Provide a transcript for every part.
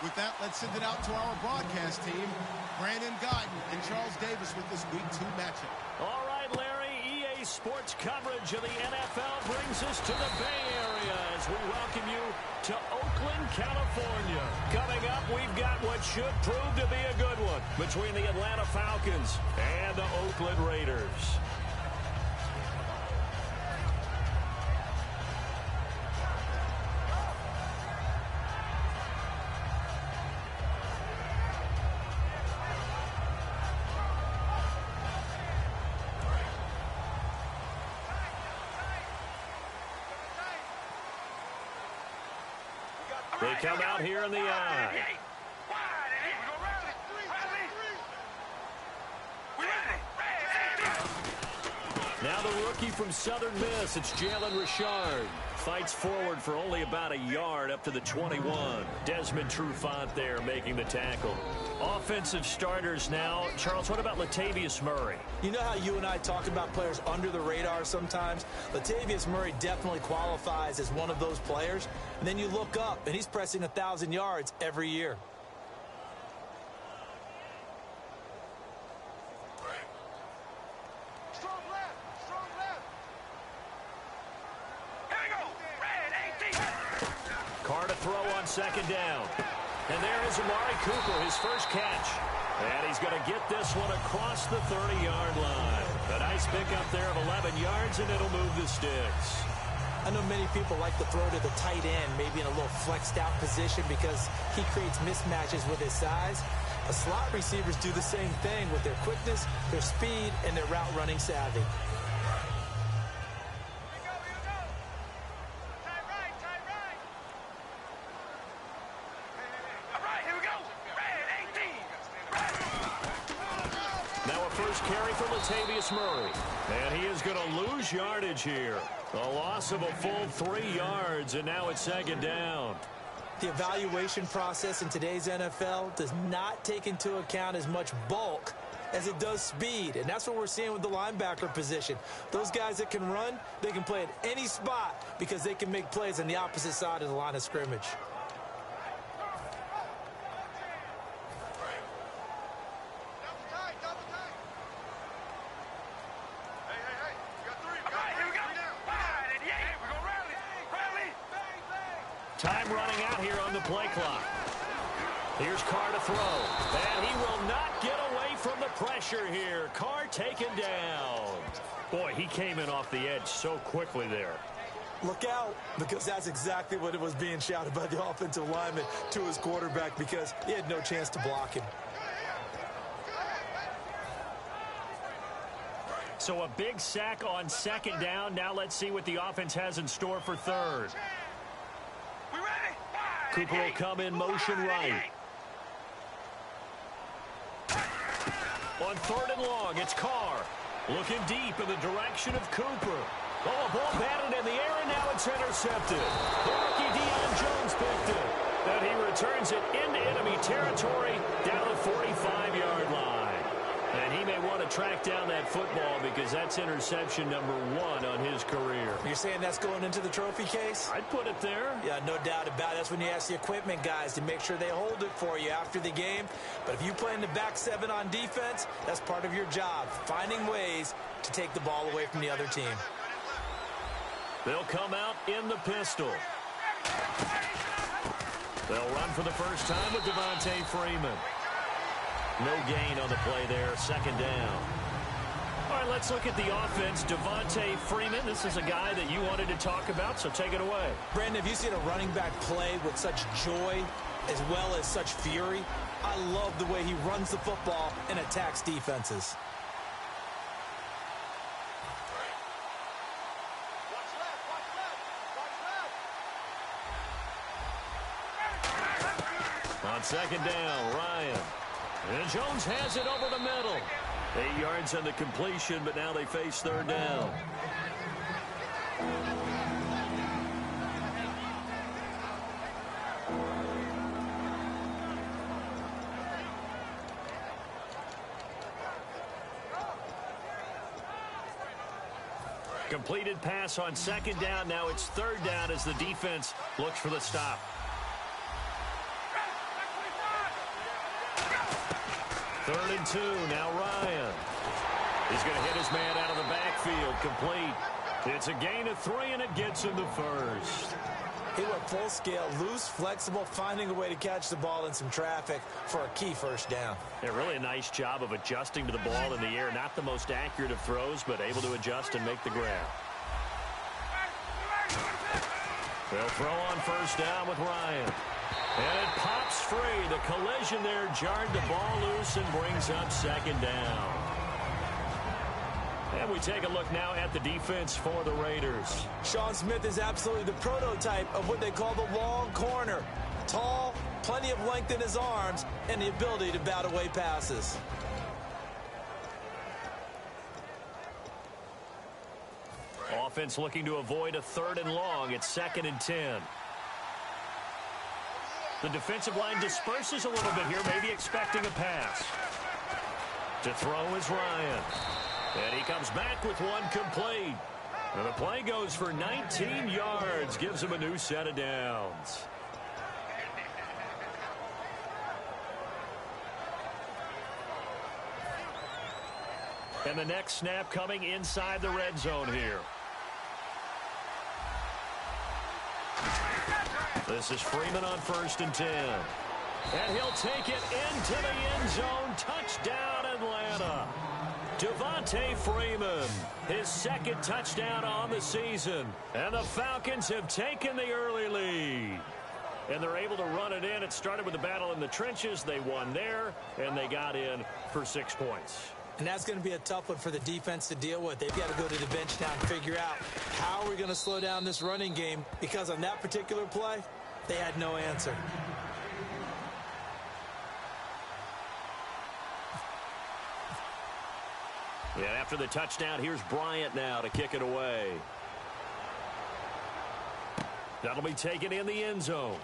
With that, let's send it out to our broadcast team, Brandon Guyton and Charles Davis with this Week 2 matchup. All right, Larry, EA Sports coverage of the NFL brings us to the Bay Area as we welcome you to Oakland, California. Coming up, we've got what should prove to be a good one between the Atlanta Falcons and the Oakland Raiders. They come out here in the eye. Now the rookie from Southern Miss, it's Jalen Richard. Fights forward for only about a yard up to the 21. Desmond Trufant there making the tackle. Offensive starters now. Charles, what about Latavius Murray? You know how you and I talk about players under the radar sometimes? Latavius Murray definitely qualifies as one of those players. And then you look up, and he's pressing 1,000 yards every year. Carr to throw on second down. And there is Amari Cooper, his first catch. And he's going to get this one across the 30-yard line. A nice pickup there of 11 yards, and it'll move the sticks. I know many people like to throw to the tight end, maybe in a little flexed out position because he creates mismatches with his size. The slot receivers do the same thing with their quickness, their speed, and their route running savvy. Carry for Latavius Murray. And he is going to lose yardage here. A loss of a full 3 yards, and now it's second down. The evaluation process in today's NFL does not take into account as much bulk as it does speed, and that's what we're seeing with the linebacker position. Those guys that can run, they can play at any spot because they can make plays on the opposite side of the line of scrimmage. Time running out here on the play clock. Here's Carr to throw. And he will not get away from the pressure here. Carr taken down. Boy, he came in off the edge so quickly there. Look out, because that's exactly what it was being shouted by the offensive lineman to his quarterback because he had no chance to block him. So a big sack on second down. Now let's see what the offense has in store for third. Cooper will come in motion right. On third and long, it's Carr. Looking deep in the direction of Cooper. Oh, a ball batted in the air, and now it's intercepted. The rookie Deion Jones picked it. And he returns it into enemy territory down the 45-yard line. And he may want to track down that football because that's interception number 1 on his career. You're saying that's going into the trophy case? I'd put it there. Yeah, no doubt about it. That's when you ask the equipment guys to make sure they hold it for you after the game. But if you play in the back 7 on defense, that's part of your job, finding ways to take the ball away from the other team. They'll come out in the pistol. They'll run for the first time with Devontae Freeman. No gain on the play there, second down. All right, let's look at the offense. Devontae Freeman, this is a guy that you wanted to talk about, so take it away. Brandon, have you seen a running back play with such joy as well as such fury? I love the way he runs the football and attacks defenses. On second down, Ryan. And Jones has it over the middle. 8 yards on the completion, but now they face third down. Completed pass on second down. Now it's third down as the defense looks for the stop. 3rd and 2. Now Ryan. He's going to hit his man out of the backfield. Complete. It's a gain of 3, and it gets him the first. He went full scale, loose, flexible, finding a way to catch the ball in some traffic for a key first down. Yeah, really a nice job of adjusting to the ball in the air. Not the most accurate of throws, but able to adjust and make the grab. They'll throw on first down with Ryan. And it pops free. The collision there jarred the ball loose and brings up 2nd down. And we take a look now at the defense for the Raiders. Sean Smith is absolutely the prototype of what they call the long corner. Tall, plenty of length in his arms, and the ability to bat away passes. Offense looking to avoid a 3rd and long. It's 2nd and 10. The defensive line disperses a little bit here, maybe expecting a pass. To throw is Ryan. And he comes back with one complete. And the play goes for 19 yards. Gives him a new set of downs. And the next snap coming inside the red zone here. This is Freeman on 1st and 10. And he'll take it into the end zone. Touchdown, Atlanta. Devontae Freeman, his 2nd touchdown on the season. And the Falcons have taken the early lead. And they're able to run it in. It started with a battle in the trenches. They won there, and they got in for 6 points. And that's going to be a tough one for the defense to deal with. They've got to go to the bench now and figure out how are we going to slow down this running game, because on that particular play, they had no answer. And after the touchdown, here's Bryant now to kick it away. That'll be taken in the end zone.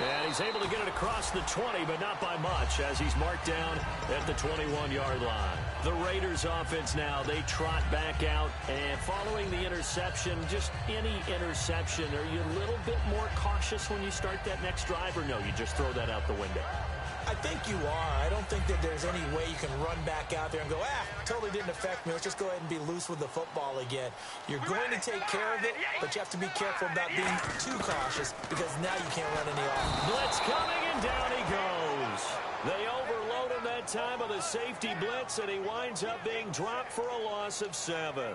And he's able to get it across the 20, but not by much, as he's marked down at the 21-yard line. The Raiders offense now, they trot back out, and following the interception, just any interception, are you a little bit more cautious when you start that next drive, or no, you just throw that out the window? I think you are. I don't think that there's any way you can run back out there and go, totally didn't affect me. Let's just go ahead and be loose with the football again. You're going to take care of it, but you have to be careful about being too cautious, because now you can't run any off. Blitz coming, and down he goes. They overload him that time with a safety blitz, and he winds up being dropped for a loss of 7.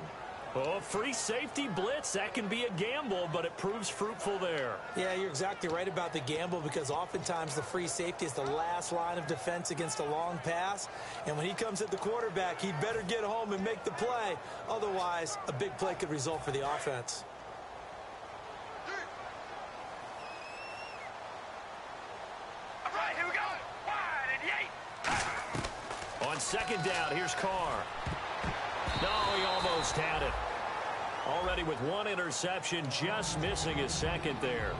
Oh, free safety blitz, that can be a gamble, but it proves fruitful there. Yeah, you're exactly right about the gamble, because oftentimes the free safety is the last line of defense against a long pass. And when he comes at the quarterback, he'd better get home and make the play. Otherwise, a big play could result for the offense. All right, here we go. Wide and 8. On 2nd down, here's Carr. No, he almost had it. Already with 1 interception, just missing his 2nd there.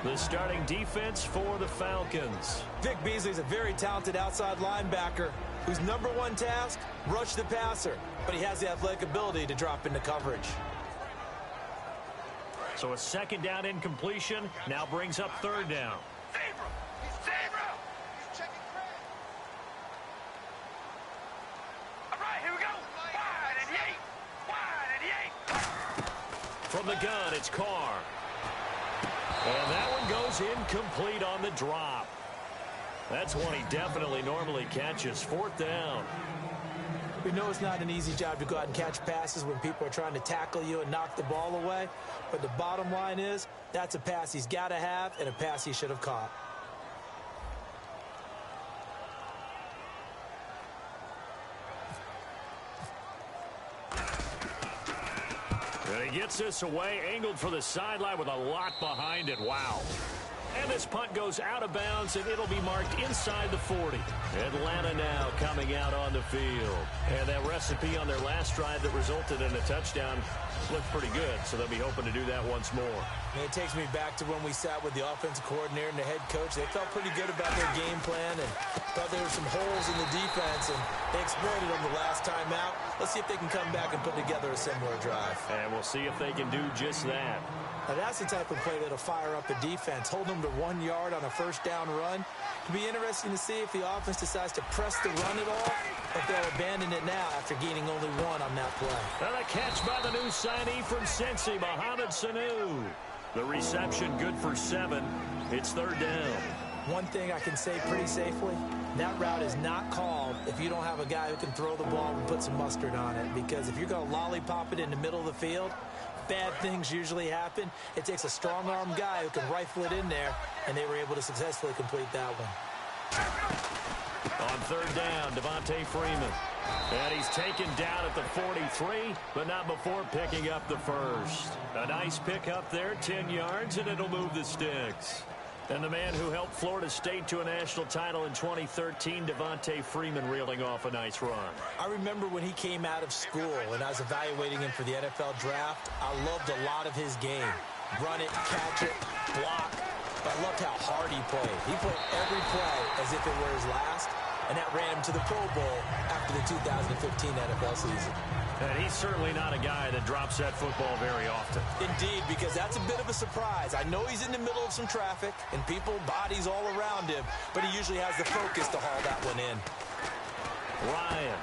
The starting defense for the Falcons. Vic Beasley's a very talented outside linebacker whose #1 task, rush the passer. But he has the athletic ability to drop into coverage. So a 2nd down incompletion now brings up 3rd down. From the gun, it's Carr. And that one goes incomplete on the drop. That's one he definitely normally catches. 4th down. We know it's not an easy job to go out and catch passes when people are trying to tackle you and knock the ball away. But the bottom line is, that's a pass he's got to have and a pass he should have caught. And he gets this away, angled for the sideline with a lot behind it. Wow. And this punt goes out of bounds, and it'll be marked inside the 40. Atlanta now coming out on the field. And that recipe on their last drive that resulted in a touchdown looked pretty good, so they'll be hoping to do that once more. And it takes me back to when we sat with the offensive coordinator and the head coach. They felt pretty good about their game plan and thought there were some holes in the defense, and they exploited them the last time out. Let's see if they can come back and put together a similar drive. And we'll see if they can do just that. Now that's the type of play that'll fire up a defense. Hold them to 1 yard on a first down run. It'll be interesting to see if the offense decides to press the run at all, or if they'll abandon it now after gaining only 1 on that play. And a catch by the new signee from Cincy, Mohamed Sanu. The reception good for 7. It's third down. One thing I can say pretty safely, that route is not called if you don't have a guy who can throw the ball and put some mustard on it. Because if you're going to lollipop it in the middle of the field, bad things usually happen. It takes a strong-arm guy who can rifle it in there, and they were able to successfully complete that one. On third down, Devontae Freeman. And he's taken down at the 43, but not before picking up the first. A nice pick up there, 10 yards, and it'll move the sticks. And the man who helped Florida State to a national title in 2013, Devontae Freeman, reeling off a nice run. I remember when he came out of school and I was evaluating him for the NFL draft. I loved a lot of his game. Run it, catch it, block. I loved how hard he played. He played every play as if it were his last, and that ran him to the Pro Bowl after the 2015 NFL season. And he's certainly not a guy that drops that football very often. Indeed, because that's a bit of a surprise. I know he's in the middle of some traffic and people, bodies all around him, but he usually has the focus to haul that one in. Ryan.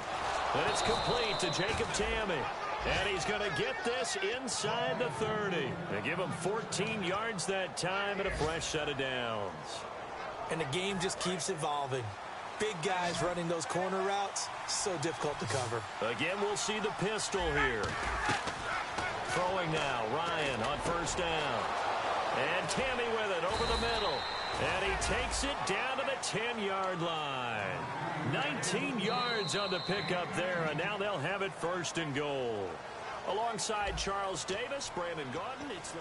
And it's complete to Jacob Tamme. And he's going to get this inside the 30. They give him 14 yards that time and a fresh set of downs. And the game just keeps evolving. Big guys running those corner routes, so difficult to cover. Again, we'll see the pistol here. Throwing now, Ryan on first down. And Tamme with it over the middle. And he takes it down to the 10-yard line. 19 yards on the pickup there, and now they'll have it first and goal. Alongside Charles Davis, Brandon Gaudin, it's the...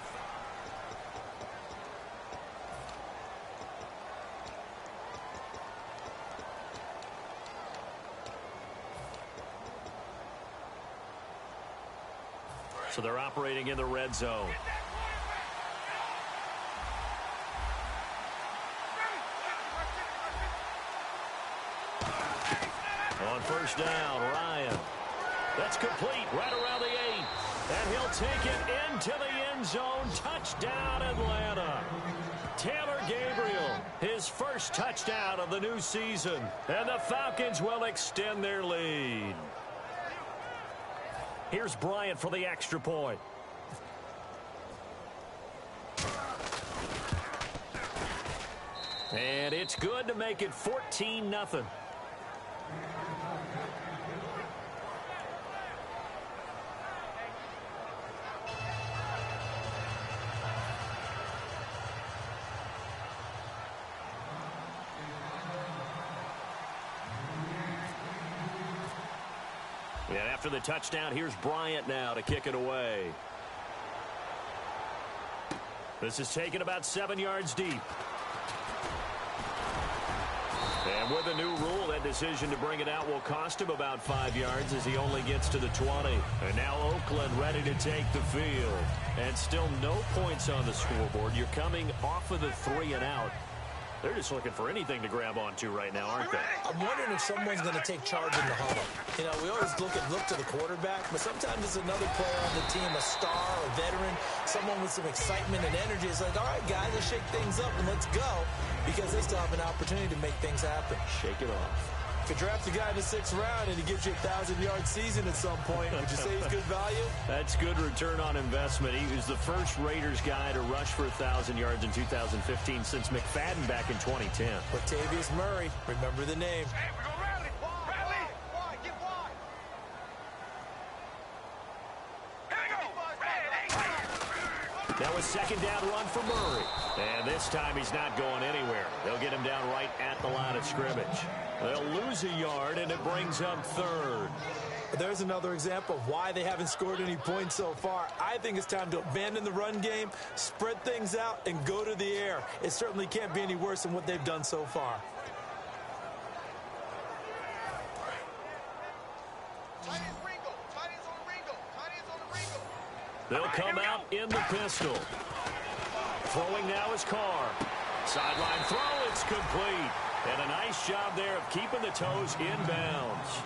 So they're operating in the red zone. On first down, Ryan. That's complete right around the 8. And he'll take it into the end zone. Touchdown, Atlanta. Taylor Gabriel, his first touchdown of the new season. And the Falcons will extend their lead. Here's Bryant for the extra point. And it's good to make it 14-0. And after the touchdown, here's Bryant now to kick it away. This is taken about 7 yards deep. And with a new rule, that decision to bring it out will cost him about 5 yards as he only gets to the 20. And now Oakland ready to take the field. And still no points on the scoreboard. You're coming off of the 3 and out. They're just looking for anything to grab onto right now, aren't they? I'm wondering if someone's going to take charge in the huddle. You know, we always look to the quarterback, but sometimes it's another player on the team, a star, a veteran, someone with some excitement and energy. It's like, all right, guys, let's shake things up and let's go, because they still have an opportunity to make things happen. Shake it off. If you draft a guy in the 6th round and he gives you a 1,000-yard season at some point, would you say he's good value? That's good return on investment. He was the first Raiders guy to rush for 1,000 yards in 2015 since McFadden back in 2010. Latavius Murray, remember the name. Hey, we're going rally. Rally. Wide, get wide. Here we go. That was second down run for Murray. And this time he's not going anywhere. They'll get him down right at the line of scrimmage. They'll lose a yard, and it brings up third. There's another example of why they haven't scored any points so far. I think it's time to abandon the run game, spread things out, and go to the air. It certainly can't be any worse than what they've done so far. They'll come out in the pistol. Throwing now is Carr. Sideline throw, it's complete. And a nice job there of keeping the toes inbounds.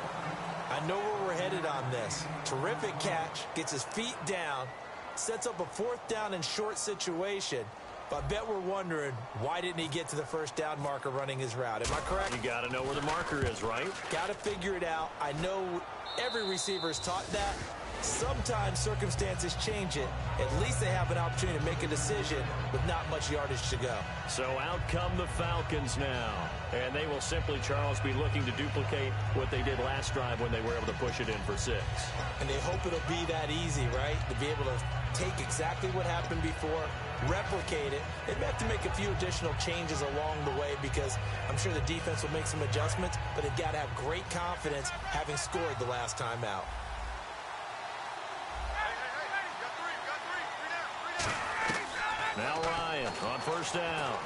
I know where we're headed on this. Terrific catch, gets his feet down, sets up a 4th down and short situation. But I bet we're wondering, why didn't he get to the first down marker running his route? Am I correct? You got to know where the marker is, right? Got to figure it out. I know every receiver is taught that. Sometimes circumstances change it. At least they have an opportunity to make a decision with not much yardage to go. So out come the Falcons now. And they will simply, Charles, be looking to duplicate what they did last drive when they were able to push it in for 6. And they hope it'll be that easy, right? To be able to take exactly what happened before, replicate it. They may have to make a few additional changes along the way because I'm sure the defense will make some adjustments, but they've got to have great confidence having scored the last time out. Now Ryan on first down.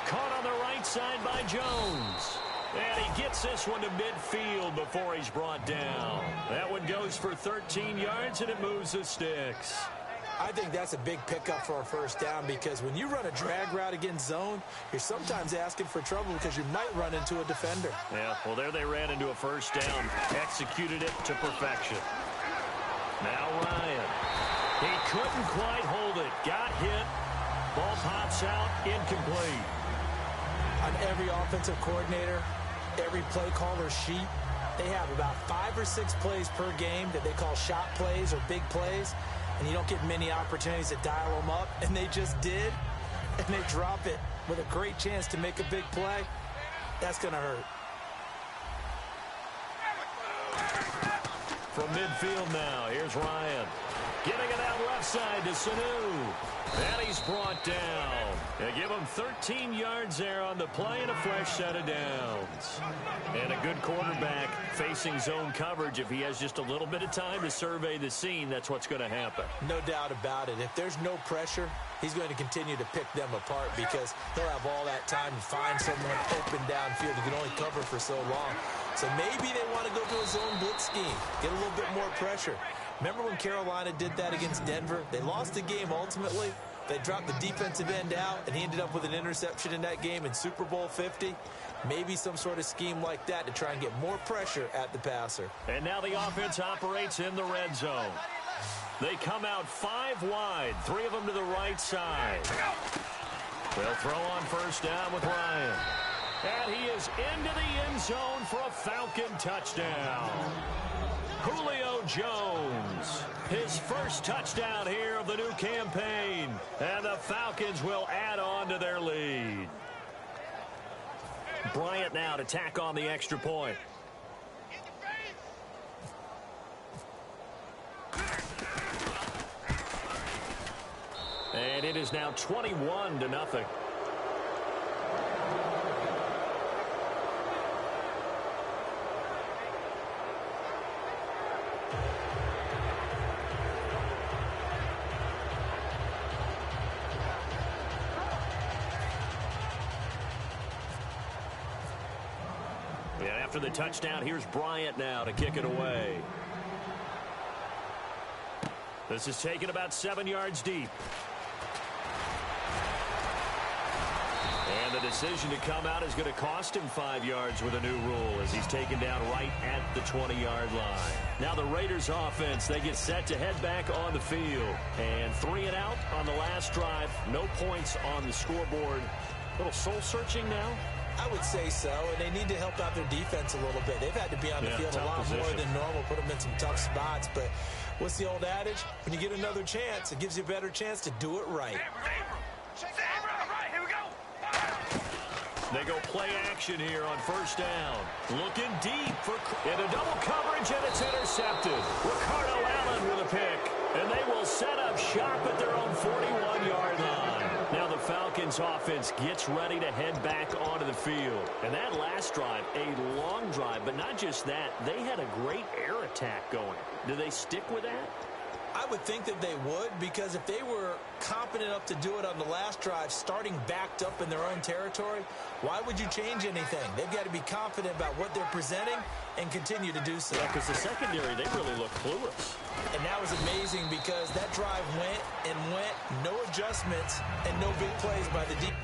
Caught on the right side by Jones. And he gets this one to midfield before he's brought down. That one goes for 13 yards, and it moves the sticks. I think that's a big pickup for a first down because when you run a drag route against zone, you're sometimes asking for trouble because you might run into a defender. Yeah, well, there they ran into a first down. Executed it to perfection. Now Ryan. He couldn't quite hold it. Got hit. Ball pops out, incomplete. On every offensive coordinator, every play caller sheet, they have about 5 or 6 plays per game that they call shot plays or big plays, and you don't get many opportunities to dial them up, and they just did, and they drop it with a great chance to make a big play. That's going to hurt. From midfield now, here's Ryan. Getting it out left side to Sanu. And he's brought down. They give him 13 yards there on the play and a fresh set of downs. And a good quarterback facing zone coverage. If he has just a little bit of time to survey the scene, that's what's going to happen. No doubt about it. If there's no pressure, he's going to continue to pick them apart because he'll have all that time to find someone open downfield who can only cover for so long. So maybe they want to go to a zone blitz scheme, get a little bit more pressure. Remember when Carolina did that against Denver? They lost the game ultimately. They dropped the defensive end out, and he ended up with an interception in that game in Super Bowl 50. Maybe some sort of scheme like that to try and get more pressure at the passer. And now the offense operates in the red zone. They come out 5 wide, 3 of them to the right side. They'll throw on first down with Ryan. And he is into the end zone for a Falcon touchdown. Julio Jones, his first touchdown here of the new campaign. And the Falcons will add on to their lead. Bryant now to tack on the extra point. And it is now 21-0. After the touchdown, here's Bryant now to kick it away. This is taken about 7 yards deep. And the decision to come out is going to cost him 5 yards with a new rule as he's taken down right at the 20-yard line. Now the Raiders offense, they get set to head back on the field. And 3 and out on the last drive. No points on the scoreboard. A little soul-searching now. I would say so, and they need to help out their defense a little bit. They've had to be on the field a lot more than normal, put them in some tough spots. But what's the old adage? When you get another chance, it gives you a better chance to do it right. Here we go. They go play action here on first down. Looking deep for into double coverage, and it's intercepted. Ricardo Allen with a pick, and they will set up shop at their own 41-yard line. Now the Falcons offense gets ready to head back onto the field. And that last drive, a long drive, but not just that. They had a great air attack going. Do they stick with that? I would think that they would, because if they were competent enough to do it on the last drive, starting backed up in their own territory, why would you change anything? They've got to be confident about what they're presenting and continue to do so. Yeah, because the secondary, they really look clueless. And that was amazing because that drive went and went, no adjustments, and no big plays by the defense.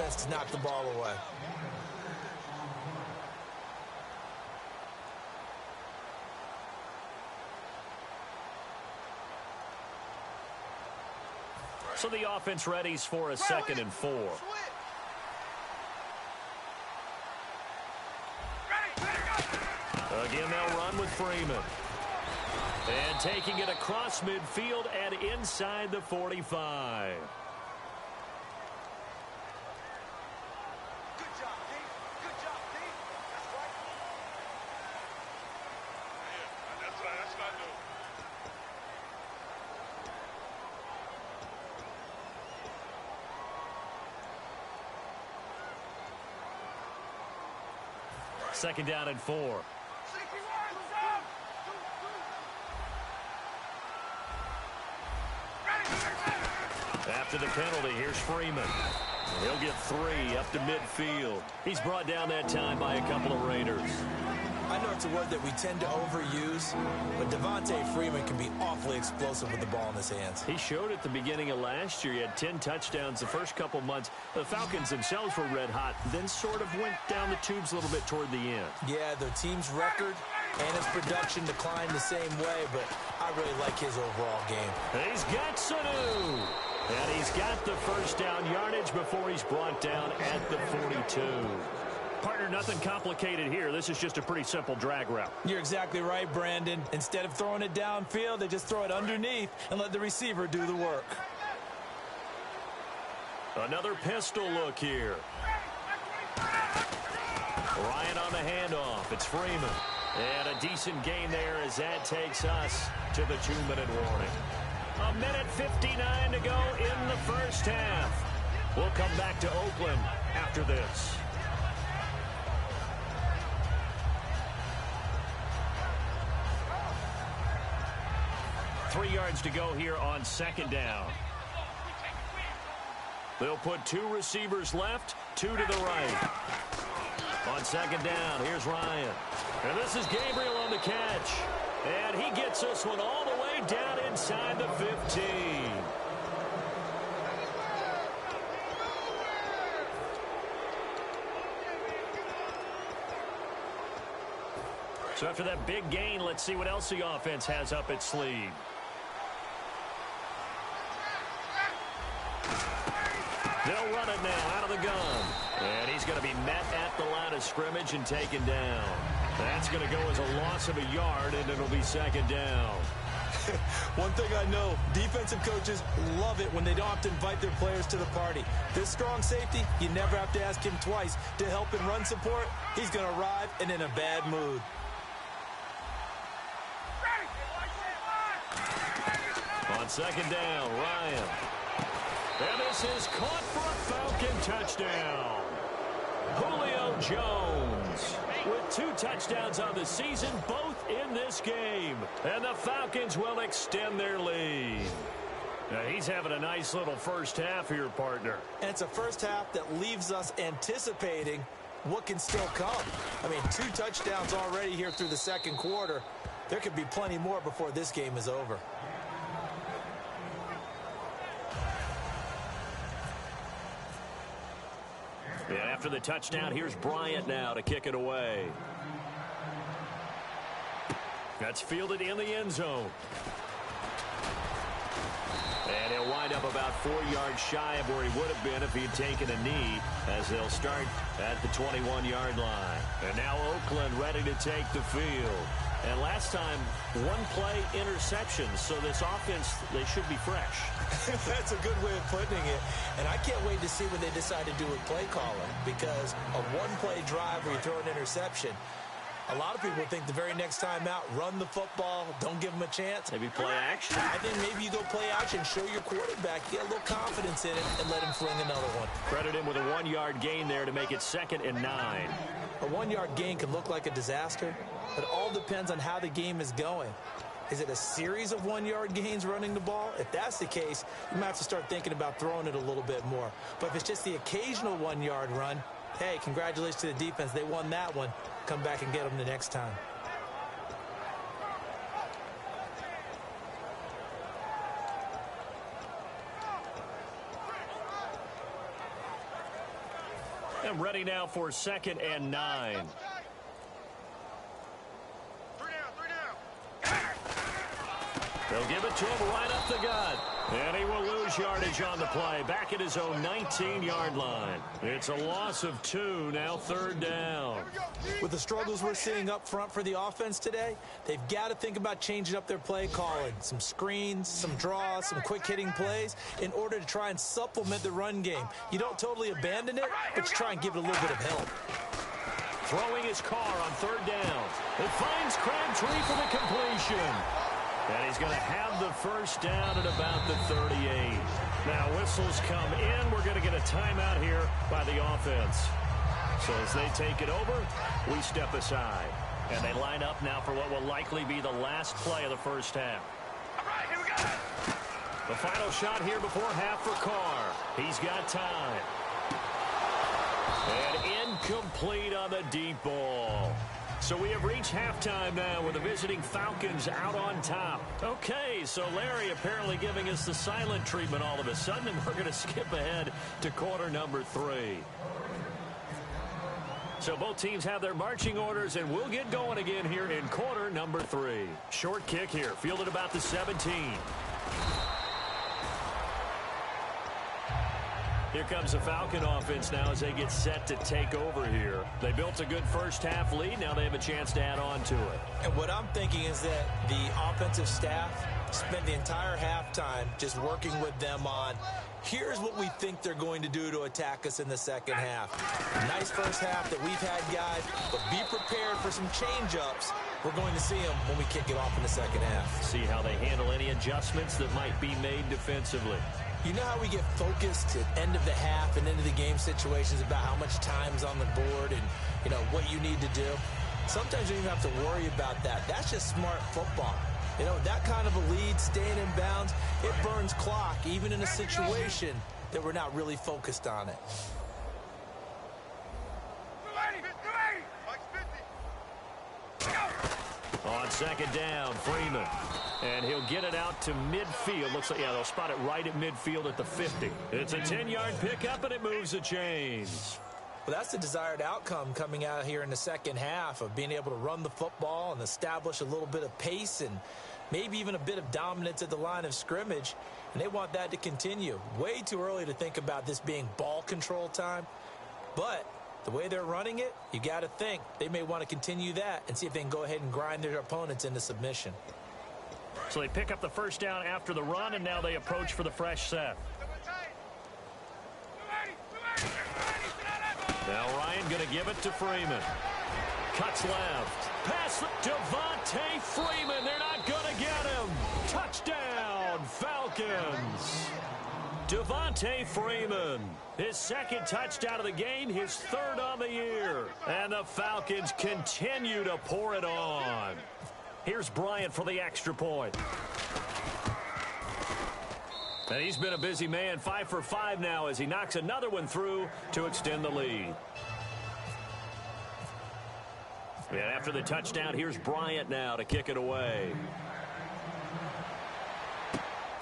offense to knock the ball away. So the offense readies for a 2nd and 4. Again, they'll run with Freeman. And taking it across midfield and inside the 45. Good job, D. Good job, D. That's right. Yeah, that's right. That's what I do. Second down and 4. After the penalty, here's Freeman. He'll get 3 up to midfield. He's brought down that time by a couple of Raiders. I know it's a word that we tend to overuse, but Devontae Freeman can be awfully explosive with the ball in his hands. He showed at the beginning of last year. He had 10 touchdowns the first couple months. The Falcons themselves were red hot, then sort of went down the tubes a little bit toward the end. Yeah, their team's record and his production declined the same way, but I really like his overall game. He's got Sanu. And he's got the first down yardage before he's brought down at the 42. Partner, nothing complicated here. This is just a pretty simple drag route. You're exactly right, Brandon. Instead of throwing it downfield, they just throw it underneath and let the receiver do the work. Another pistol look here. Ryan on the handoff. It's Freeman. And a decent gain there as that takes us to the 2-minute warning. 1:59 to go in the first half. We'll come back to Oakland after this. Three yards to go here on second down. They'll put 2 receivers left, 2 to the right. On second down, here's Ryan. And this is Gabriel on the catch. And he gets this one all the way down inside the 15. So after that big gain, let's see what else the offense has up its sleeve. They'll run it now out of the gun. And he's going to be met at the line of scrimmage and taken down. That's going to go as a loss of a yard, and it'll be second down. One thing I know, defensive coaches love it when they don't have to invite their players to the party. This strong safety, you never have to ask him twice to help in run support. He's going to arrive and in a bad mood. On second down, Ryan. And this is caught for a Falcon touchdown. Julio Jones with 2 touchdowns on the season, both in this game. And the Falcons will extend their lead. Now, he's having a nice little first half here, partner. And it's a first half that leaves us anticipating what can still come. I mean, 2 touchdowns already here through the second quarter. There could be plenty more before this game is over. And after the touchdown, here's Bryant now to kick it away. That's fielded in the end zone. And he'll wind up about 4 yards shy of where he would have been if he had taken a knee, as they'll start at the 21-yard line. And now Oakland ready to take the field. And last time, 1-play interceptions, so this offense, they should be fresh. That's a good way of putting it. And I can't wait to see what they decide to do with play calling, because a 1-play drive where you throw an interception, a lot of people think the very next time out, run the football, don't give them a chance. Maybe play action. I think maybe you go play action, show your quarterback, get a little confidence in it, and let him fling another one. Credit him with a 1-yard gain there to make it 2nd and 9. A 1-yard gain can look like a disaster, but it all depends on how the game is going. Is it a series of 1-yard gains running the ball? If that's the case, you might have to start thinking about throwing it a little bit more. But if it's just the occasional 1-yard run, hey, congratulations to the defense. They won that one. Come back and get them the next time. And ready now for 2nd and 9. They'll give it to him right up the gut. And he will lose yardage on the play. Back at his own 19-yard line. It's a loss of 2, now 3rd down. With the struggles we're seeing up front for the offense today, they've got to think about changing up their play calling. Some screens, some draws, some quick-hitting plays in order to try and supplement the run game. You don't totally abandon it, but you try and give it a little bit of help. Throwing his car on 3rd down. It finds Crabtree for the completion. And he's going to have the first down at about the 38. Now whistles come in. We're going to get a timeout here by the offense. So as they take it over, we step aside. And they line up now for what will likely be the last play of the first half. All right, here we go. The final shot here before half for Carr. He's got time. And incomplete on the deep ball. So we have reached halftime now with the visiting Falcons out on top. Okay, so Larry apparently giving us the silent treatment all of a sudden, and we're going to skip ahead to quarter number 3. So both teams have their marching orders, and we'll get going again here in quarter number 3. Short kick here, fielded about the 17. Here comes the Falcon offense now as they get set to take over here. They built a good first half lead. Now they have a chance to add on to it. And what I'm thinking is that the offensive staff spent the entire halftime just working with them on, here's what we think they're going to do to attack us in the second half. Nice first half that we've had, guys, but be prepared for some change-ups. We're going to see them when we kick it off in the second half. See how they handle any adjustments that might be made defensively. You know how we get focused at end of the half and into the game situations about how much time's on the board and, you know, what you need to do? Sometimes you don't even have to worry about that. That's just smart football. You know, that kind of a lead, staying in bounds, it burns clock, even in a situation that we're not really focused on it. On 2nd down, Freeman. And he'll get it out to midfield. Looks like, yeah, they'll spot it right at midfield at the 50. It's a 10-yard pickup, and it moves the chains. Well, that's the desired outcome coming out here in the second half of being able to run the football and establish a little bit of pace and maybe even a bit of dominance at the line of scrimmage. And they want that to continue. Way too early to think about this being ball control time. But the way they're running it, you got to think they may want to continue that and see if they can go ahead and grind their opponents into submission. So they pick up the first down after the run, and now they approach for the fresh set. Now Ryan going to give it to Freeman. Cuts left. Pass Devontae Freeman. They're not going to get him. Touchdown, Falcons. Devontae Freeman. His 2nd touchdown of the game, his 3rd on the year. And the Falcons continue to pour it on. Here's Bryant for the extra point. And he's been a busy man, 5 for 5 now as he knocks another one through to extend the lead. And after the touchdown, here's Bryant now to kick it away.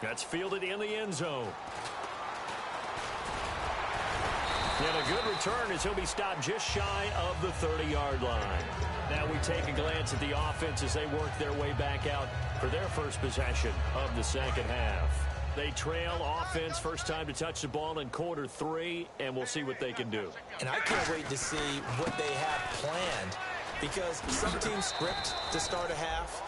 That's fielded in the end zone. And a good return as he'll be stopped just shy of the 30-yard line. Now we take a glance at the offense as they work their way back out for their first possession of the second half. They trail offense, first time to touch the ball in quarter 3, and we'll see what they can do. And I can't wait to see what they have planned, because some teams script to start a half.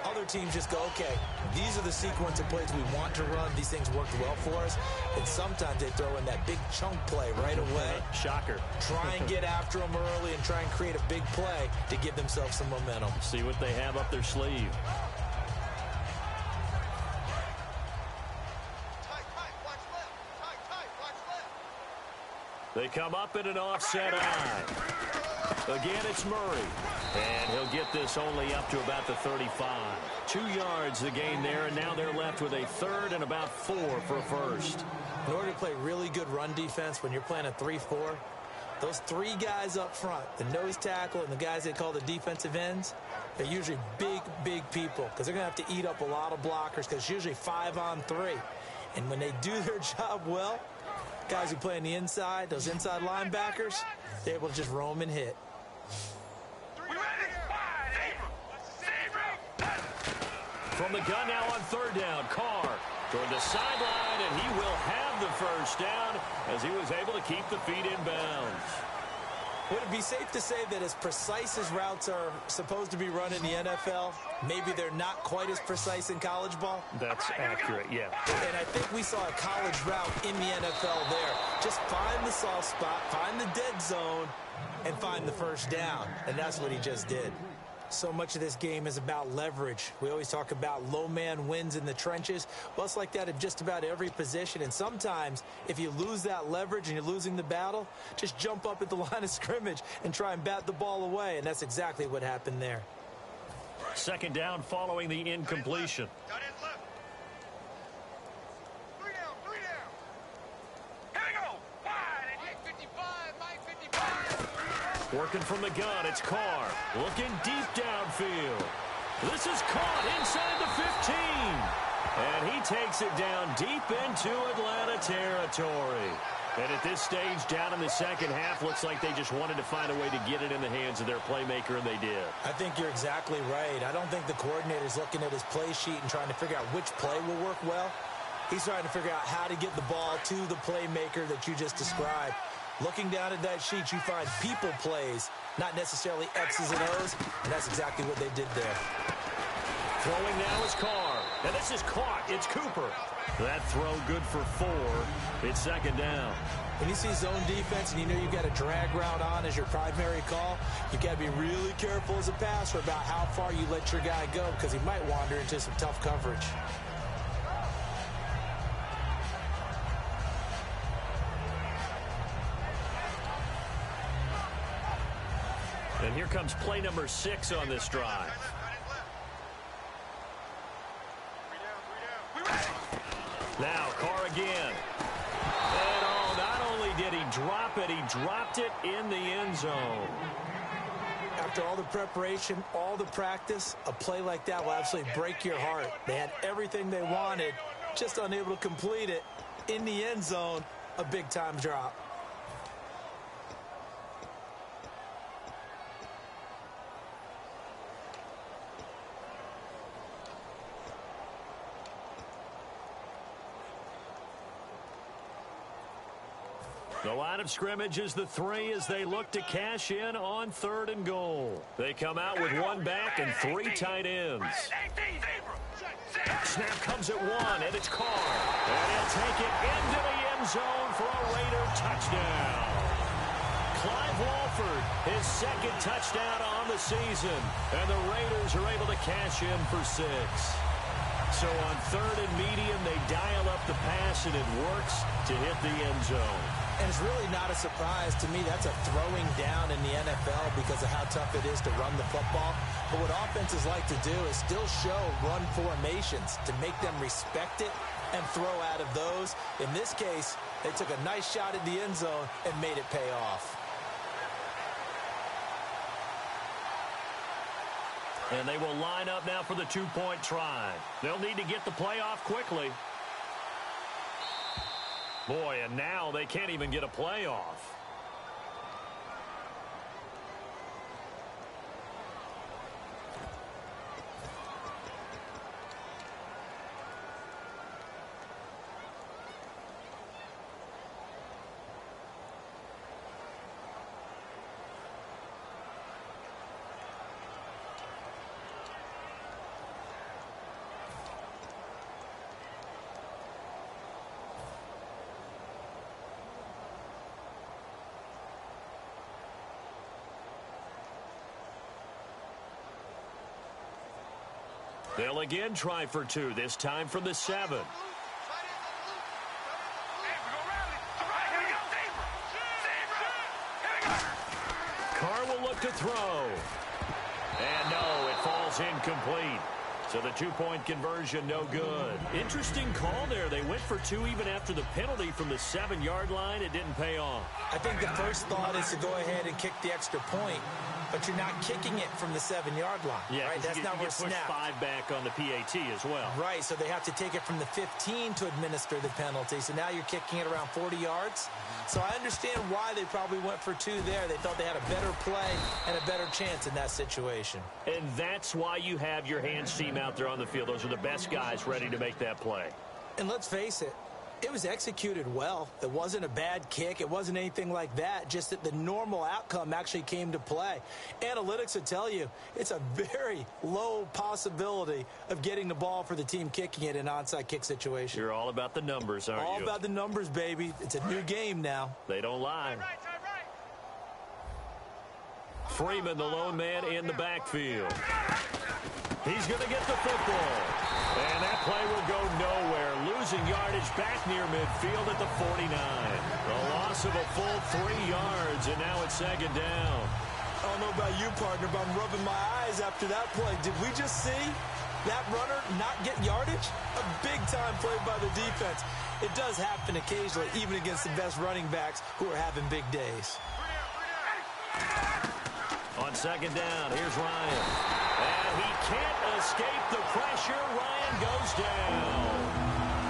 Other teams just go, okay, these are the sequence of plays we want to run. These things worked well for us. And sometimes they throw in that big chunk play right away. Shocker. Try and get after them early and try and create a big play to give themselves some momentum. See what they have up their sleeve. They come up in an offset eye. Again, it's Murray. And he'll get this only up to about the 35. 2 yards the gain there, and now they're left with a 3rd and about 4 for a first. In order to play really good run defense when you're playing a 3-4, those 3 guys up front, the nose tackle and the guys they call the defensive ends, they're usually big, big people because they're going to have to eat up a lot of blockers because it's usually 5 on 3. And when they do their job well, guys who play on the inside, those inside linebackers, they're able to just roam and hit. From the gun now on third down, Carr toward the sideline, and he will have the first down as he was able to keep the feet in bounds. Would it be safe to say that as precise as routes are supposed to be run in the NFL, maybe they're not quite as precise in college ball? That's accurate, yeah. And I think we saw a college route in the NFL there. Just find the soft spot, find the dead zone, and find the first down. And that's what he just did. So much of this game is about leverage. We always talk about low man wins in the trenches. Well, it's like that in just about every position. And sometimes, if you lose that leverage and you're losing the battle, just jump up at the line of scrimmage and try and bat the ball away. And that's exactly what happened there. Second down following the incompletion. Working from the gun, it's Carr. Looking deep downfield. This is caught inside the 15. And he takes it down deep into Atlanta territory. And at this stage, down in the second half, looks like they just wanted to find a way to get it in the hands of their playmaker, and they did. I think you're exactly right. I don't think the coordinator's looking at his play sheet and trying to figure out which play will work well. He's trying to figure out how to get the ball to the playmaker that you just described. Looking down at that sheet, you find people plays, not necessarily X's and O's, and that's exactly what they did there. Throwing now is Carr, and this is caught. It's Cooper. That throw good for 4. It's second down. When you see zone defense and you know you've got a drag route on as your primary call, you've got to be really careful as a passer about how far you let your guy go because he might wander into some tough coverage. And here comes play number 6 on this drive. Now Carr again. And not only did he drop it, he dropped it in the end zone. After all the preparation, all the practice, a play like that will absolutely break your heart. They had everything they wanted, just unable to complete it. In the end zone, a big-time drop. The line of scrimmage is the 3 as they look to cash in on 3rd and goal. They come out with 1 back and 3 tight ends. Snap comes at 1, and it's Carr. And he'll take it into the end zone for a Raider touchdown. Clive Walford, his 2nd touchdown on the season. And the Raiders are able to cash in for 6. So on 3rd and medium, they dial up the pass, and it works to hit the end zone. And it's really not a surprise to me. That's a throwing down in the NFL because of how tough it is to run the football. But what offenses like to do is still show run formations to make them respect it and throw out of those. In this case, they took a nice shot at the end zone and made it pay off. And they will line up now for the 2-point try. They'll need to get the play off quickly. Boy, and now they can't even get a play off. They'll again try for 2, this time from the 7. Carr will look to throw. And no, it falls incomplete. So the two-point conversion, no good. Interesting call there. They went for two even after the penalty from the 7-yard line. It didn't pay off. I think the first thought is to go ahead and kick the extra point, but you're not kicking it from the 7-yard line. Yeah, right? That's not where push 5 back on the PAT as well. Right, so they have to take it from the 15 to administer the penalty. So now you're kicking it around 40 yards. So I understand why they probably went for two there. They thought they had a better play and a better chance in that situation. And that's why you have your hands team out there on the field. Those are the best guys ready to make that play. And let's face it, it was executed well. It wasn't a bad kick. It wasn't anything like that. Just that the normal outcome actually came to play. Analytics would tell you it's a very low possibility of getting the ball for the team kicking it in an onside kick situation. You're all about the numbers, aren't you? All about the numbers, baby. It's a new game now. They don't lie. Freeman, the lone man in the backfield. He's going to get the football. And that play will go nowhere. Losing yardage back near midfield at the 49. A loss of a full 3 yards, and now it's second down. I don't know about you, partner, but I'm rubbing my eyes after that play. Did we just see that runner not get yardage? A big-time play by the defense. It does happen occasionally, even against the best running backs who are having big days. On second down, here's Ryan. And he can't escape the pressure. Ryan goes down.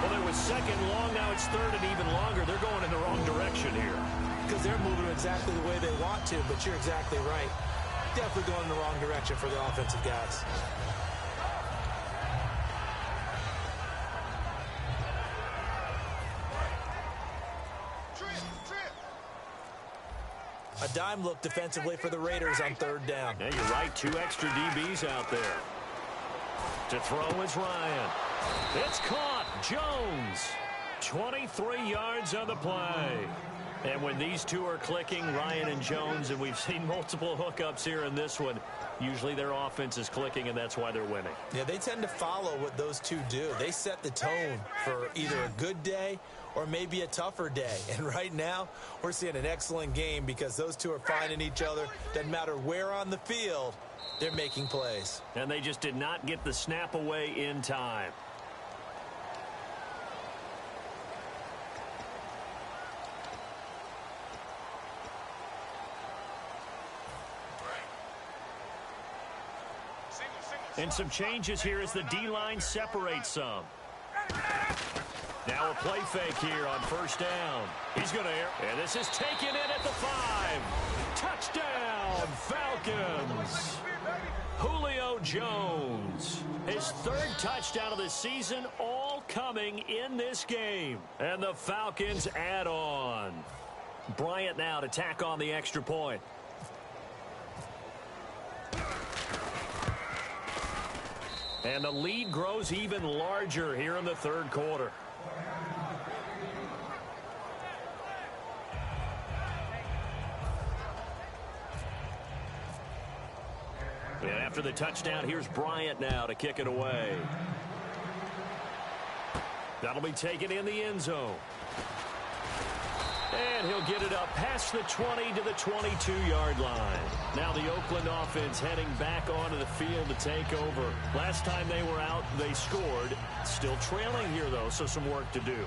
Well, it was second long. Now it's third and even longer. They're going in the wrong direction here. Because they're moving exactly the way they want to, but you're exactly right. Definitely going in the wrong direction for the offensive guys. A dime look defensively for the Raiders on third down. Yeah, you're right. 2 extra DBs out there. To throw is Ryan. It's caught. Jones. 23 yards on the play. And when these two are clicking, Ryan and Jones, and we've seen multiple hookups here in this one, usually their offense is clicking, and that's why they're winning. Yeah, they tend to follow what those two do. They set the tone for either a good day or maybe a tougher day. And right now, we're seeing an excellent game because those two are finding each other. Doesn't matter where on the field, they're making plays. And they just did not get the snap away in time. And some changes here as the D-line separates some. Now a play fake here on first down. He's going to air. And this is taken in at the 5. Touchdown, Falcons. Julio Jones. His third touchdown of the season, all coming in this game. And the Falcons add on. Bryant now to tack on the extra point. And the lead grows even larger here in the third quarter. And after the touchdown, here's Bryant now to kick it away. That'll be taken in the end zone. And he'll get it up past the 20 to the 22-yard line. Now the Oakland offense heading back onto the field to take over. Last time they were out, they scored. Still trailing here, though, so some work to do.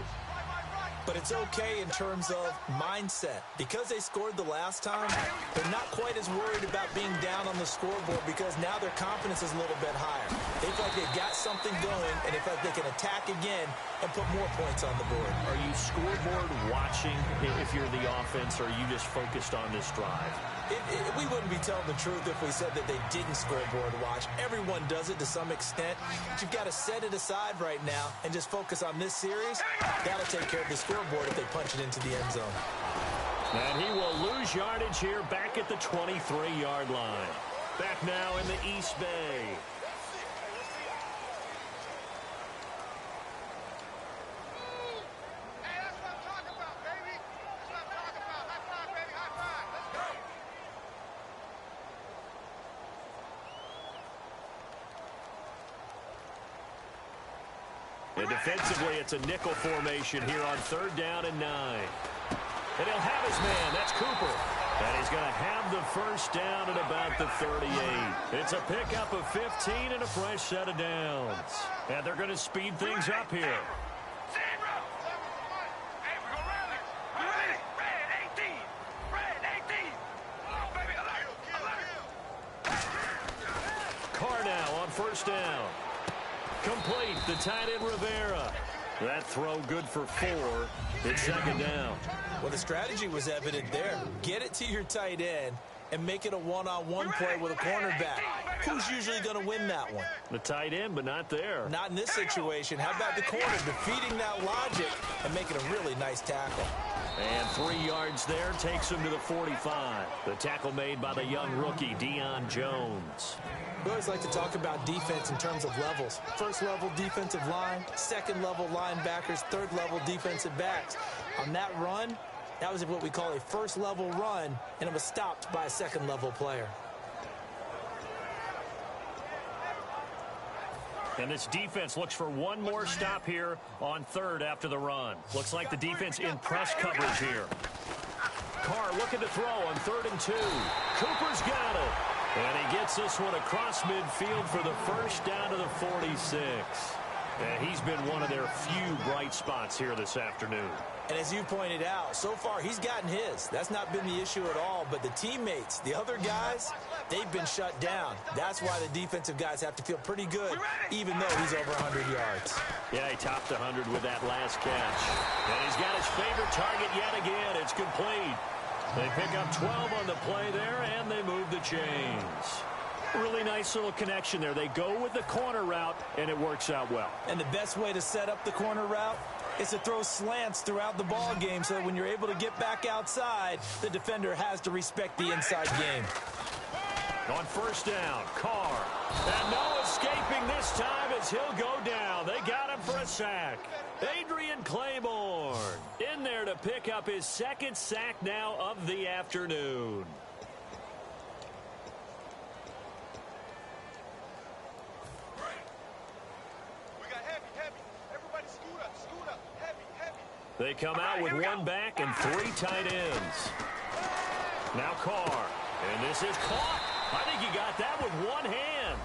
But it's okay in terms of mindset. Because they scored the last time, they're not quite as worried about being down on the scoreboard because now their confidence is a little bit higher. They feel like they've got something going, and they feel like they can attack again and put more points on the board. Are you scoreboard watching if you're the offense, or are you just focused on this drive? We wouldn't be telling the truth if we said that they didn't scoreboard watch. Everyone does it to some extent. But you've got to set it aside right now and just focus on this series. That'll take care of the scoreboard if they punch it into the end zone. And he will lose yardage here back at the 23-yard line. Back now in the East Bay. And defensively, it's a nickel formation here on third down and 9. And he'll have his man. That's Cooper. And he's going to have the first down at about the 38. It's a pickup of 15 and a fresh set of downs. And they're going to speed things up here. Carr now on first down. Complete, the tight end Rivera. That throw good for 4. It's second down. Well, the strategy was evident there. Get it to your tight end and make it a one-on-one play with a cornerback. Who's usually going to win that one? The tight end, but not there. Not in this situation. How about the corner defeating that logic and making a really nice tackle? And 3 yards there takes him to the 45. The tackle made by the young rookie, Deion Jones. We always like to talk about defense in terms of levels. First level defensive line, second level linebackers, third level defensive backs. On that run, that was what we call a first level run, and it was stopped by a second level player. And this defense looks for one more stop here on third after the run. Looks like the defense in press coverage here. Carr looking to throw on 3rd and 2. Cooper's got it. And he gets this one across midfield for the first down to the 46. And he's been one of their few bright spots here this afternoon. And as you pointed out, so far he's gotten his. That's not been the issue at all. But the teammates, the other guys, they've been shut down. That's why the defensive guys have to feel pretty good, even though he's over 100 yards. Yeah, he topped 100 with that last catch. And he's got his favorite target yet again. It's complete. They pick up 12 on the play there, and they move the chains. Really nice little connection there. They go with the corner route, and it works out well. And the best way to set up the corner route is to throw slants throughout the ball game so that when you're able to get back outside, the defender has to respect the inside game. On first down, Carr. And no escaping this time as he'll go down. They got him for a sack. Adrian Claiborne in there to pick up his second sack now of the afternoon. We got heavy. Everybody scoot up. Heavy. They come out with one back and 3 tight ends. Now Carr. And this is caught. I think he got that with one hand.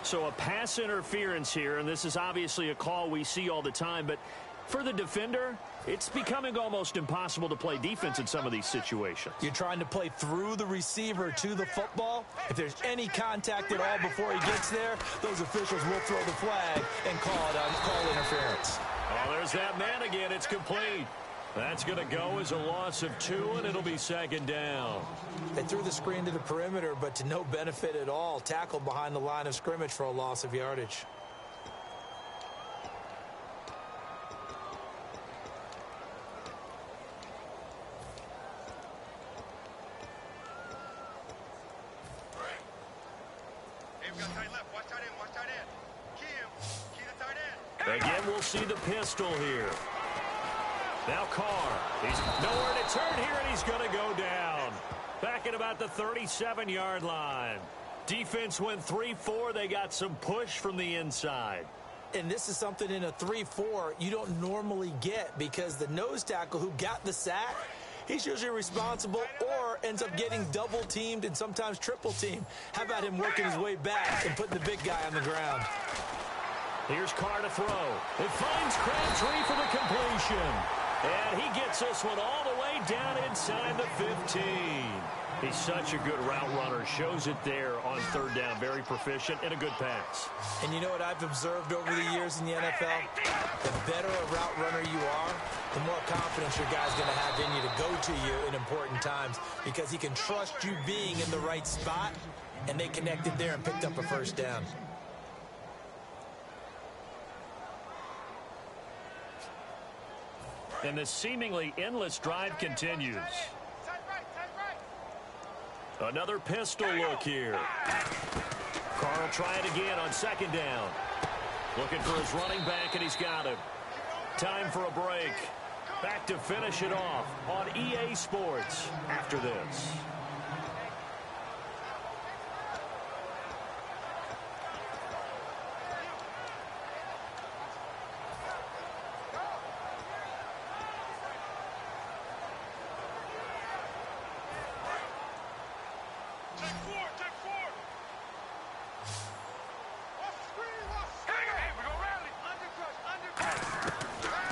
So a pass interference here, and this is obviously a call we see all the time, but for the defender, it's becoming almost impossible to play defense in some of these situations. You're trying to play through the receiver to the football. If there's any contact at all before he gets there, those officials will throw the flag and call interference. Oh, there's that man again. It's complete. That's going to go as a loss of 2, and it'll be second down. They threw the screen to the perimeter, but to no benefit at all. Tackled behind the line of scrimmage for a loss of yardage. Hey, we got tight left. Watch tight end. Key the tight end. Again, we'll see the pistol here. Now Carr. He's nowhere to turn here, and he's going to go down. Back at about the 37-yard line. Defense went 3-4. They got some push from the inside. And this is something in a 3-4 you don't normally get because the nose tackle who got the sack, he's usually responsible or ends up getting double-teamed and sometimes triple-teamed. How about him working his way back and putting the big guy on the ground? Here's Carr to throw. It finds Crabtree for the completion. And he gets this one all the way down inside the 15. He's such a good route runner. Shows it there on third down. Very proficient and a good pass. And you know what I've observed over the years in the NFL? The better a route runner you are, the more confidence your guy's going to have in you to go to you in important times because he can trust you being in the right spot, and they connected there and picked up a first down. And the seemingly endless drive continues. Another pistol look here. Carr will try it again on second down. Looking for his running back, and he's got him. Time for a break. Back to finish it off on EA Sports after this.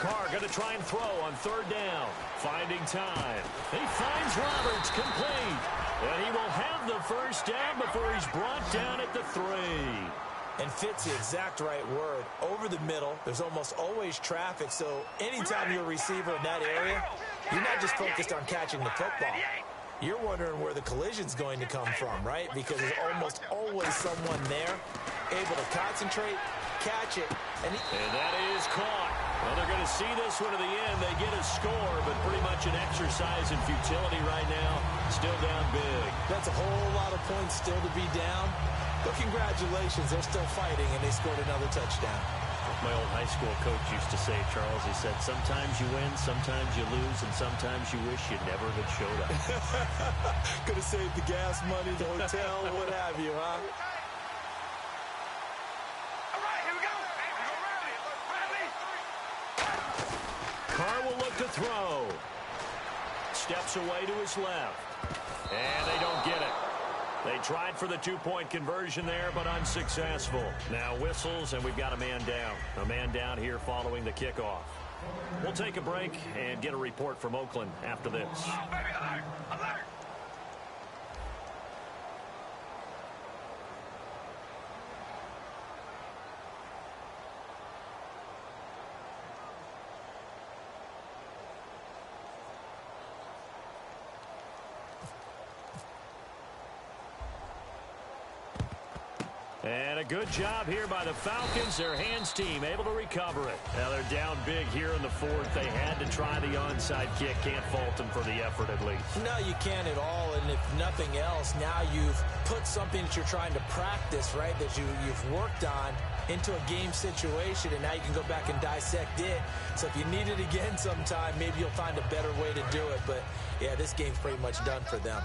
Carr going to try and throw on third down. Finding time. He finds Roberts complete. And he will have the first down before he's brought down at the 3. And fits the exact right word. Over the middle, there's almost always traffic, so anytime you're a receiver in that area, you're not just focused on catching the football. You're wondering where the collision's going to come from, right? Because there's almost always someone there able to concentrate, catch it. And that is caught. Well, they're going to see this one to the end. They get a score, but pretty much an exercise in futility right now. Still down big. That's a whole lot of points still to be down. But congratulations, they're still fighting, and they scored another touchdown. My old high school coach used to say, Charles, he said, sometimes you win, sometimes you lose, and sometimes you wish you never had showed up. Could have saved the gas money, the hotel, what have you, huh? All right, here we go. Carr will look to throw. Steps away to his left. And they don't get it. They tried for the two-point conversion there, but unsuccessful. Now whistles, and we've got a man down. A man down here following the kickoff. We'll take a break and get a report from Oakland after this. Oh, baby, alert, alert. And a good job here by the Falcons. Their hands team able to recover it. Now they're down big here in the fourth. They had to try the onside kick. Can't fault them for the effort at least. No, you can't at all. And if nothing else, now you've put something that you're trying to practice, right, that you've worked on into a game situation, and now you can go back and dissect it. So if you need it again sometime, maybe you'll find a better way to do it. But, yeah, this game's pretty much done for them.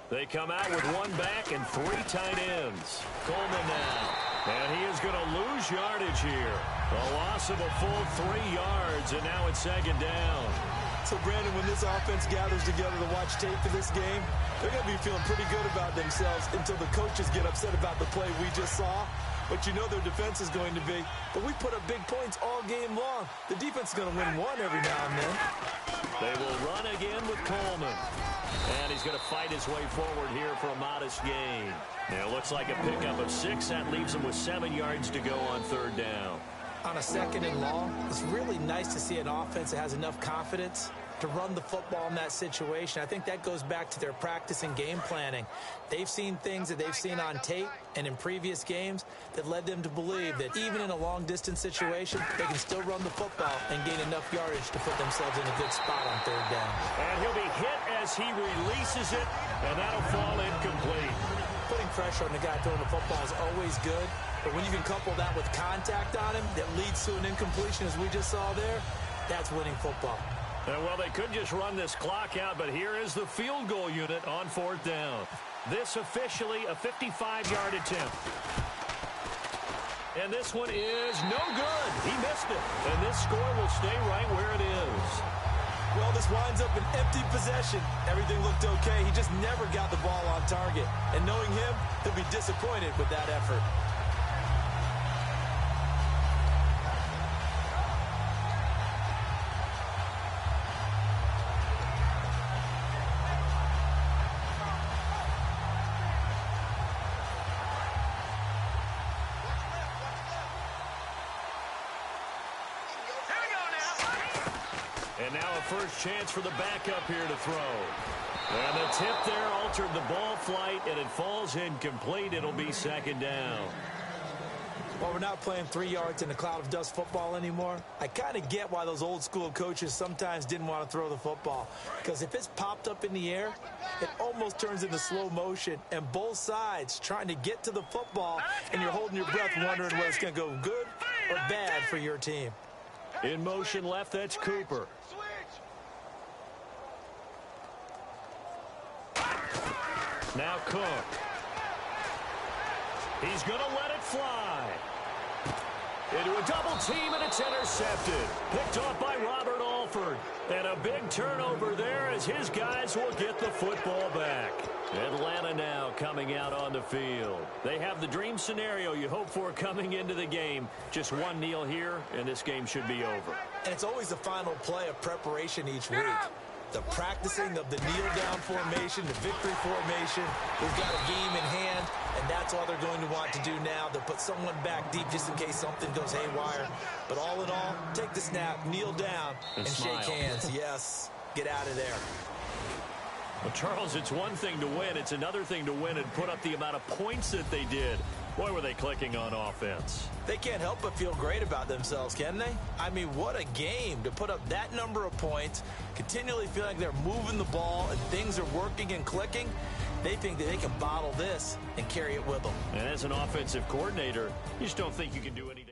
They come out with one back and 3 tight ends. Coleman now. And he is going to lose yardage here. A loss of a full 3 yards, and now it's second down. So, Brandon, when this offense gathers together to watch tape for this game, they're going to be feeling pretty good about themselves until the coaches get upset about the play we just saw. But you know their defense is going to be. But we put up big points all game long. The defense is going to win one every now and then. They will run again with Coleman. And he's going to fight his way forward here for a modest gain. Now it looks like a pickup of 6. That leaves him with 7 yards to go on third down. On a second and long, it's really nice to see an offense that has enough confidence to run the football in that situation. I think that goes back to their practice and game planning. They've seen things that they've seen on tape and in previous games that led them to believe that even in a long-distance situation, they can still run the football and gain enough yardage to put themselves in a good spot on third down. And he'll be hit as he releases it, and that'll fall incomplete. Putting pressure on the guy throwing the football is always good, but when you can couple that with contact on him that leads to an incompletion, as we just saw there, that's winning football. And well, they could just run this clock out, but here is the field goal unit on fourth down. This officially a 55-yard attempt. And this one is no good. He missed it. And this score will stay right where it is. Well, this winds up an empty possession. Everything looked okay. He just never got the ball on target. And knowing him, he'll be disappointed with that effort. And now a first chance for the backup here to throw. And the tip there altered the ball flight, and it falls incomplete. It'll be second down. Well, we're not playing 3 yards in a cloud of dust football anymore. I kind of get why those old school coaches sometimes didn't want to throw the football. Because if it's popped up in the air, it almost turns into slow motion. And both sides trying to get to the football, and you're holding your breath wondering whether it's going to go good or bad for your team. In motion left, that's Cooper. Now Cook. He's going to let it fly. Into a double team, and it's intercepted. Picked off by Robert All Crawford. And a big turnover there as his guys will get the football back. Atlanta now coming out on the field. They have the dream scenario you hope for coming into the game. Just one kneel here, and this game should be over. And it's always the final play of preparation each week. The practicing of the kneel-down formation, the victory formation. We've got a game in hand, and that's all they're going to want to do now. They'll put someone back deep just in case something goes haywire. But all in all, take the snap, kneel down, and shake hands. Yes, get out of there. Well, Charles, it's one thing to win. It's another thing to win and put up the amount of points that they did. Boy, were they clicking on offense. They can't help but feel great about themselves, can they? I mean, what a game to put up that number of points, continually feel like they're moving the ball and things are working and clicking. They think that they can bottle this and carry it with them. And as an offensive coordinator, you just don't think you can do anything.